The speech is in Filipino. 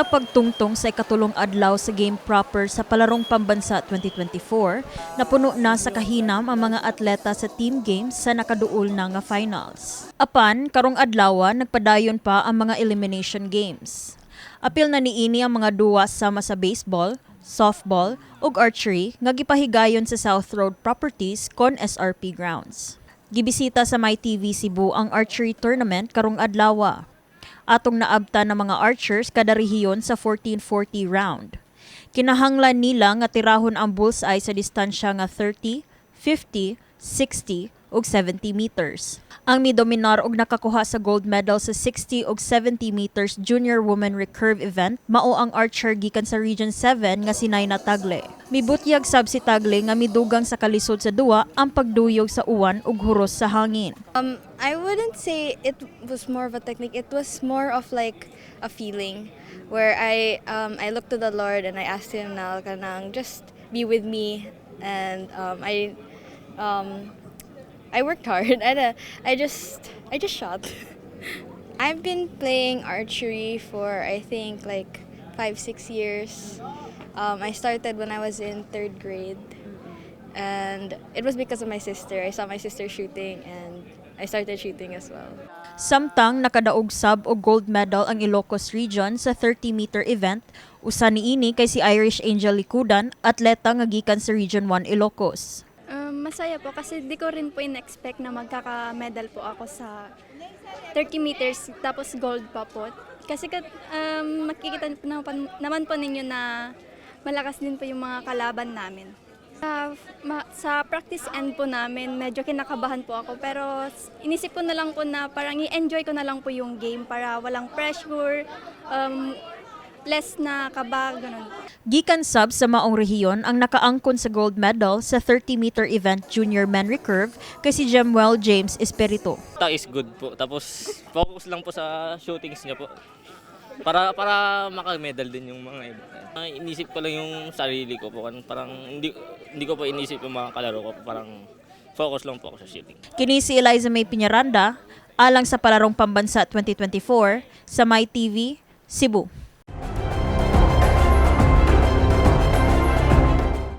Sa pagtungtong sa ikatulong adlaw sa game proper sa Palarong Pambansa 2024, napuno na sa kahinam ang mga atleta sa team games sa nakaduol na nga finals. Apan, karong adlaw nagpadayon pa ang mga elimination games. Apil na niini ang mga duwa sama sa baseball, softball ug archery nga gipahigayon sa South Road Properties kon SRP grounds. Gibisita sa MyTV Cebu ang archery tournament karong adlaw. Atong naabta ng mga archers kada rehiyon sa 1440 round. Kinahanglan nila nga tirahon ang bullseye sa distansya nga 30, 50, 60 ug 70 meters. Ang midominar og nakakuha sa gold medal sa 60 ug 70 meters junior women recurve event mao ang archer gikan sa Region 7 nga si Nia Tagle. Mibutyag sab si Tagle nga midugang sa kalisod sa duwa ang pagduyog sa uwan ug huros sa hangin. I wouldn't say it was more of a technique. It was more of like a feeling where I looked to the Lord and I asked Him na kanang just be with me, and I worked hard and I just shot. I've been playing archery for I think like 5-6 years. I started when I was in 3rd grade, and it was because of my sister. I saw my sister shooting and I started shooting as well. Samtang nakadaog sab og gold medal ang Ilocos Region sa 30-meter event, usa niini kay si Irish Angel Likudan, atleta nga gikan sa Region 1 Ilocos. Masaya po kasi di ko rin po in-expect na magkaka-medal po ako sa 30 meters tapos gold pa po. Kasi makikita naman po ninyo na malakas din po yung mga kalaban namin. Sa practice end po namin, medyo kinakabahan po ako, pero inisip ko na lang po na parang i-enjoy ko na lang po yung game para walang pressure, less na kaba, ganun. Gikan sab sa maong rehiyon ang nakaangkon sa gold medal sa 30-meter event junior men recurve kay si 𝗀𝗆𝗆 𝗀𝗆. That is good po. Tapos focus lang po sa shootings niya po. Para maka-medal din yung mga iba. Inisip ko lang yung sarili ko po. Parang hindi ko po inisip yung mga kalaro ko. Parang focus lang po ako sa shooting. Kini si Elaiza Mae Penaranda alang sa Palarong Pambansa 2024 sa MyTV Cebu.